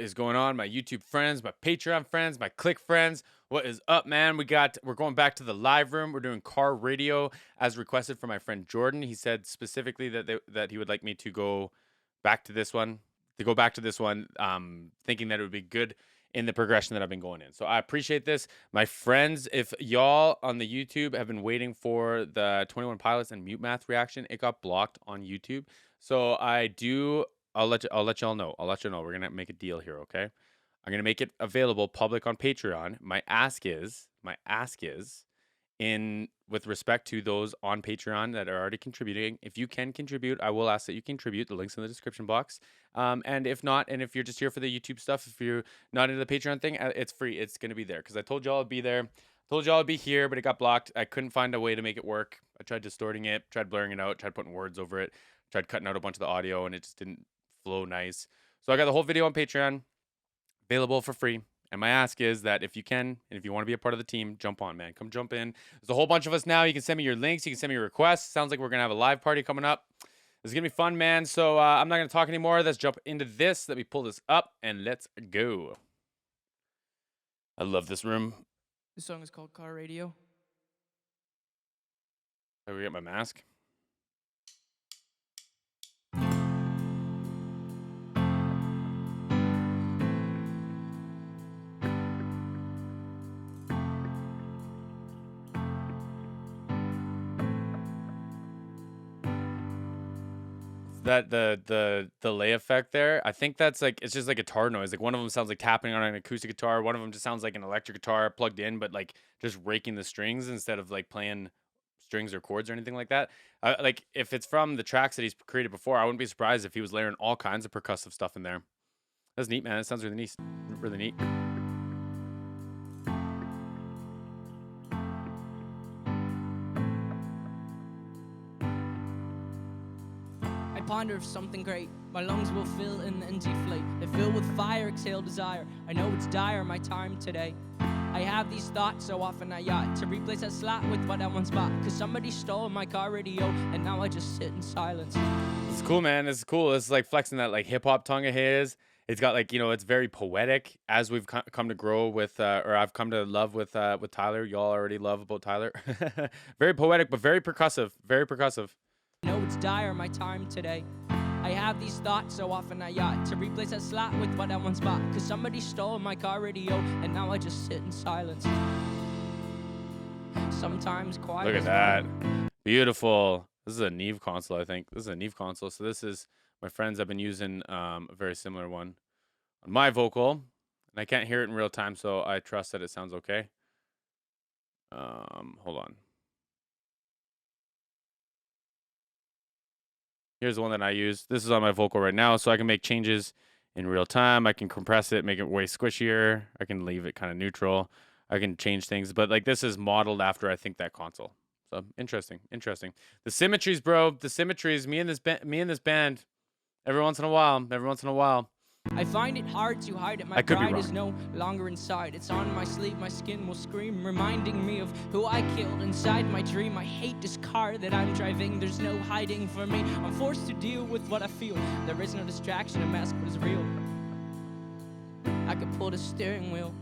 is going on, my YouTube friends, my Patreon friends, my Click friends? What is up, man? We're going back to the live room. We're doing car radio as requested from my friend Jordan. He said specifically that he would like me to go back to this one, thinking that it would be good in the progression that I've been going in. So I appreciate this. My friends, if y'all on the YouTube have been waiting for the 21 Pilots and Mute Math reaction, it got blocked on YouTube. So I'll let y'all know. I'll let you know. We're gonna make a deal here, okay? I'm gonna make it available public on Patreon. My ask is in with respect to those on Patreon that are already contributing. If you can contribute, I will ask that you contribute. The link's in the description box. And if not, and if you're just here for the YouTube stuff, if you're not into the Patreon thing, it's free. It's gonna be there because I told y'all I'd be there. Told y'all I'd be here, but it got blocked. I couldn't find a way to make it work. I tried distorting it, tried blurring it out, tried putting words over it, tried cutting out a bunch of the audio, and it just didn't flow nice. So I got the whole video on Patreon available for free. And my ask is that if you can, and if you want to be a part of the team, jump on, man. Come jump in. There's a whole bunch of us now. You can send me your links. You can send me your requests. Sounds like we're going to have a live party coming up. It's going to be fun, man. So I'm not going to talk anymore. Let's jump into this. Let me pull this up, and let's go. I love this room. This song is called Car Radio. How do we get my mask? That the delay effect there, I think that's like, it's just like guitar noise. Like one of them sounds like tapping on an acoustic guitar, one of them just sounds like an electric guitar plugged in, but like just raking the strings instead of like playing strings or chords or anything like that. Like if it's from the tracks that he's created before, I wouldn't be surprised if he was layering all kinds of percussive stuff in there. That's neat, man. It sounds really neat. Really neat. Ponder of something great. My lungs will fill and deflate. They fill with fire, exhale desire. I know it's dire, my time today. I have these thoughts so often I yacht to replace that slot with what I once bought. Cause somebody stole my car radio and now I just sit in silence. It's cool, man. It's cool. It's like flexing that like hip hop tongue of his. It's got like, you know, it's very poetic as we've come to grow with, or I've come to love with Tyler. Y'all already love about Tyler. Very poetic, but very percussive. Very percussive. I know it's dire, my time today. I have these thoughts so often I yacht to replace that slot with what I once bought. Cause somebody stole my car radio and now I just sit in silence. Sometimes quiet. Look at that. Beautiful. This is a Neve console, I think. This is a Neve console. So this is my friends. I've been using a very similar one on my vocal. And I can't hear it in real time, so I trust that it sounds okay. Hold on. Here's the one that I use. This is on my vocal right now, so I can make changes in real time. I can compress it, make it way squishier. I can leave it kind of neutral. I can change things, but like this is modeled after, I think, that console. So interesting. The symmetries, bro. The symmetries. Me and this band. Every once in a while. I find it hard to hide it. My pride is no longer inside. It's on my sleeve, my skin will scream, reminding me of who I killed inside my dream. I hate this car that I'm driving. There's no hiding for me. I'm forced to deal with what I feel. There is no distraction to mask what is real. I could pull the steering wheel.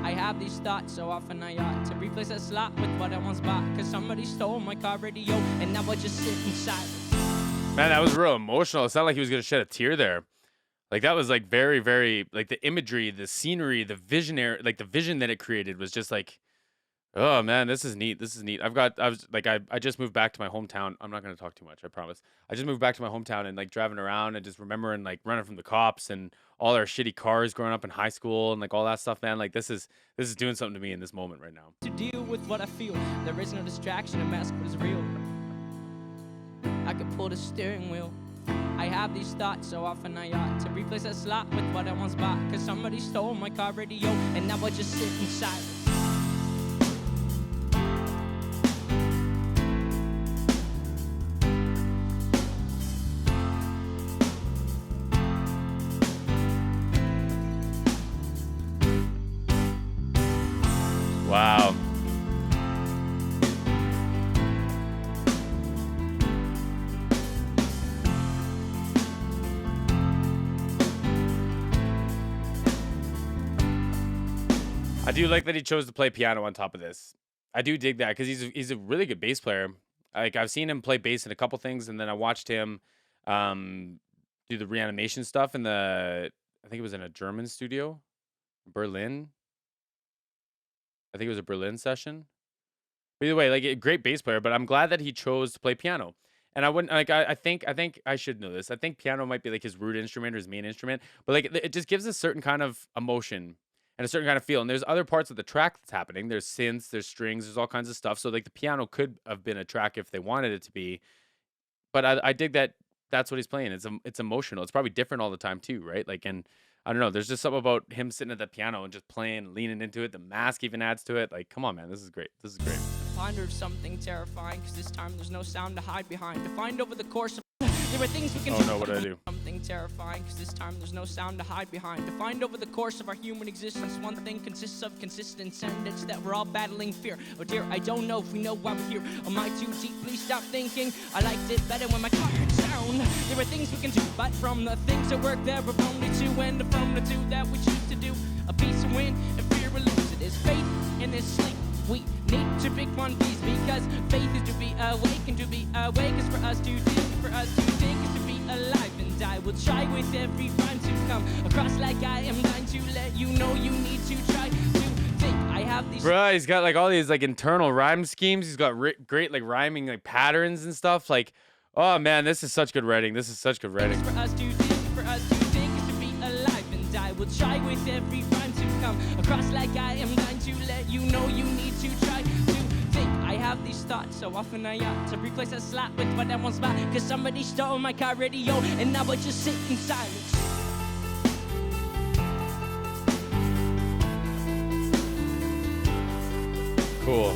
I have these thoughts so often I ought to replace that slot with what I once bought. Cause somebody stole my car radio and now I just sit in silence. Man, that was real emotional. It sounded like he was gonna shed a tear there. Like that was like very, very, like the imagery, the scenery, the visionary, like the vision that it created was just like, oh man, this is neat. I just moved back to my hometown. I'm not going to talk too much, I promise. I just moved back to my hometown and like driving around and just remembering like running from the cops and all our shitty cars growing up in high school and like all that stuff, man. Like this is doing something to me in this moment right now. To deal with what I feel, there is no distraction to mask what is real. I could pull the steering wheel. I have these thoughts so often I ought to replace that slot with what I once bought. Cause somebody stole my car radio and now I just sit in silence. Wow. I do like that he chose to play piano on top of this. I do dig that because he's a really good bass player. Like I've seen him play bass in a couple things, and then I watched him um, do the Reanimation stuff in the. I think it was in a German studio, Berlin. I think it was a Berlin session. But either way, like a great bass player. But I'm glad that he chose to play piano. And I wouldn't like. I think I should know this. I think piano might be like his root instrument or his main instrument. But like it just gives a certain kind of emotion and a certain kind of feel. And there's other parts of the track that's happening. There's synths, there's strings, there's all kinds of stuff. So like the piano could have been a track if they wanted it to be. But I dig that that's what he's playing. It's emotional. It's probably different all the time too, right? Like and I don't know. There's just something about him sitting at the piano and just playing, leaning into it. The mask even adds to it. Like, come on, man, this is great. This is great. Find of something terrifying, cause this time there's no sound to hide behind. To find over the course of there are things we can do. Oh no, what did I do? Something terrifying, cause this time there's no sound to hide behind. To find over the course of our human existence, one thing consists of consistence, and it's that we're all battling fear. Oh dear, I don't know if we know why we're here. Am I too deep? Please stop thinking. I liked it better when my car had sound. There are things we can do, but from the things that work there are only two, and from the two that we choose to do, a piece of win and fear will lose. It is faith in this sleep. We need to pick one piece, because faith is to be awake, and to be awake is for us to dig, for us to dig is to be alive. And I will try with every rhyme to come across like I am dying to let you know you need to try to think. I have these. Bruh, he's got like all these like internal rhyme schemes. He's got great like rhyming like patterns and stuff. Like, oh man, this is such good writing. This is such good writing. For us to dig, for us to dig is to be alive. And I will try with every rhyme to come across like I am dying to let you know you need to try to think. I have these thoughts so often I ought to replace a slot with what I once bought, cause somebody stole my car radio and now I just sit in silence. Cool.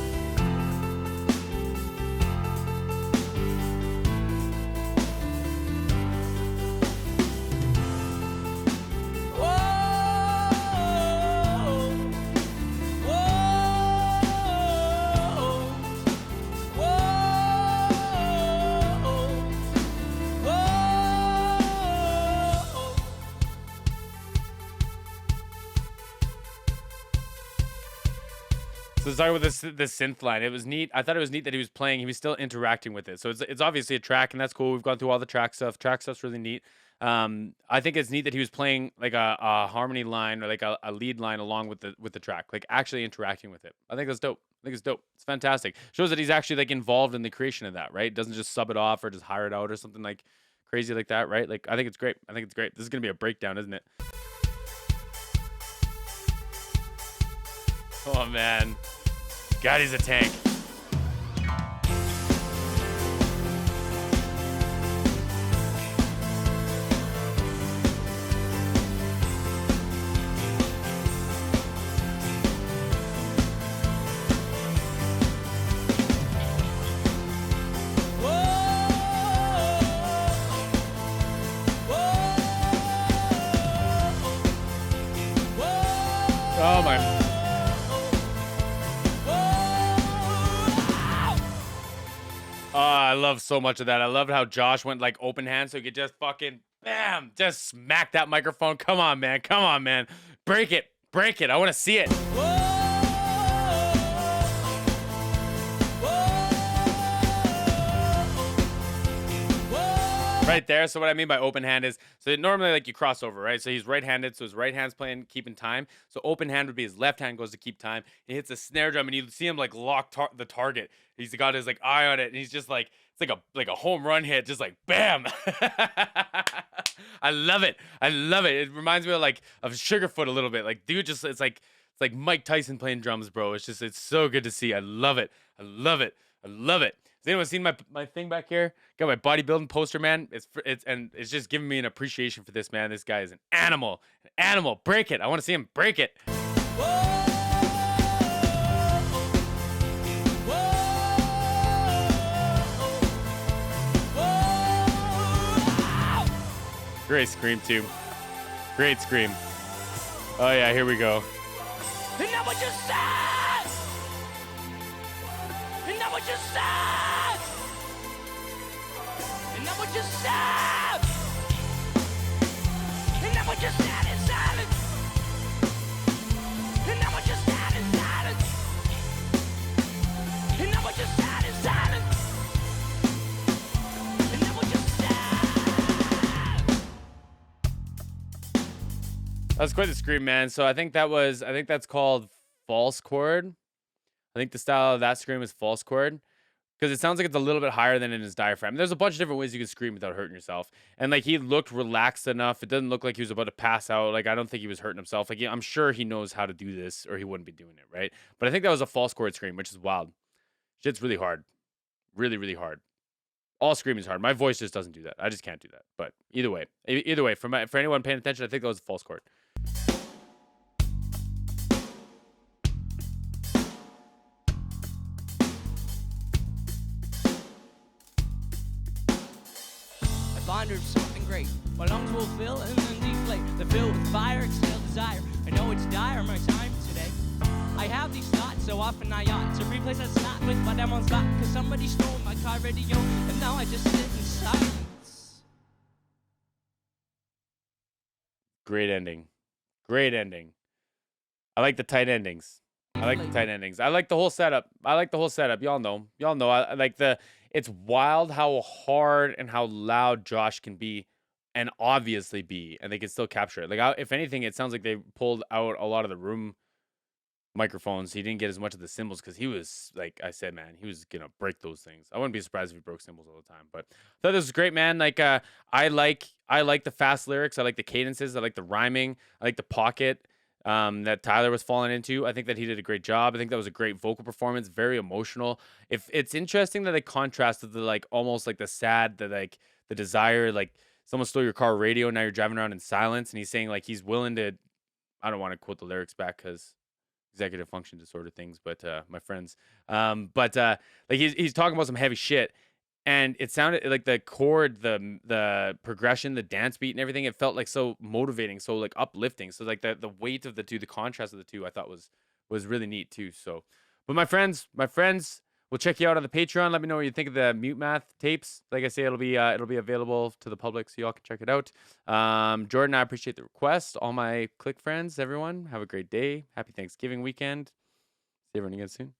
So let's talk about this synth line. It was neat. I thought it was neat that he was playing. He was still interacting with it. So it's obviously a track, and that's cool. We've gone through all the track stuff. Track stuff's really neat. I think it's neat that he was playing like a harmony line or like a lead line along with the track, like actually interacting with it. I think that's dope. I think it's dope. It's fantastic. Shows that he's actually like involved in the creation of that, right? Doesn't just sub it off or just hire it out or something like crazy like that, right? Like I think it's great. I think it's great. This is gonna be a breakdown, isn't it? Oh man, God, he's a tank. Oh my. Oh, I love so much of that. I loved how Josh went like open hand so he could just fucking bam, just smack that microphone. Come on, man. Come on, man. Break it. Break it. I want to see it. Right there. So what I mean by open hand is, so normally like you cross over, right? So he's right-handed, so his right hand's playing, keeping time. So open hand would be his left hand goes to keep time. He hits a snare drum, and you see him like lock the target. He's got his like eye on it, and he's just like, it's like a home run hit, just like bam. I love it. I love it. It reminds me of Sugarfoot a little bit. Like dude, just it's like Mike Tyson playing drums, bro. It's so good to see. I love it. I love it. I love it. Has anyone seen my thing back here? Got my bodybuilding poster, man. It's just giving me an appreciation for this, man. This guy is an animal. An animal. Break it. I want to see him break it. Great scream too. Great scream. Oh yeah, here we go. And now what you said! And now what you said! And now what you said! And now what you said is silence! And now what you said That's quite the scream, man. So I think that's called false chord. I think the style of that scream is false chord because it sounds like it's a little bit higher than in his diaphragm. There's a bunch of different ways you can scream without hurting yourself. And like he looked relaxed enough. It doesn't look like he was about to pass out. Like I don't think he was hurting himself. Like I'm sure he knows how to do this or he wouldn't be doing it, right? But I think that was a false chord scream, which is wild. Shit's really hard. Really, really hard. All screaming is hard. My voice just doesn't do that. I just can't do that. But either way, for anyone paying attention, I think that was a false chord. I find her something great. My lungs will fill and then deflate. They're filled with fire, exhale desire. I know it's dire, my time today. I have these thoughts so often I ought to replace that slot with what I'm on spot. Cause somebody stole my car radio and now I just sit in silence. Great ending. Great ending. I like the tight endings. I like the tight endings. I like the whole setup. Y'all know. I like it's wild how hard and how loud Josh can be and obviously be, and they can still capture it. Like, if anything, it sounds like they pulled out a lot of the room microphones. He didn't get as much of the cymbals because he was, like I said, man, he was going to break those things. I wouldn't be surprised if he broke cymbals all the time, but I thought this was great, man. Like, I like the fast lyrics. I like the cadences. I like the rhyming. I like the pocket that Tyler was falling into. I think that he did a great job. I think that was a great vocal performance, very emotional. If it's interesting that they contrasted the like almost like the sad, the desire, like someone stole your car radio, now you're driving around in silence, and he's saying like he's willing to. I don't want to quote the lyrics back because executive function disorder things, but my friends, like he's talking about some heavy shit. And it sounded like the chord, the progression, the dance beat and everything, it felt like so motivating, so like uplifting. So like the weight of the two, the contrast of the two, I thought was really neat too. So, but my friends, we'll check you out on the Patreon. Let me know what you think of the Mute Math tapes. Like I say, it'll be available to the public, so y'all can check it out. Jordan, I appreciate the request. All my Click friends, everyone, have a great day. Happy Thanksgiving weekend. See everyone again soon.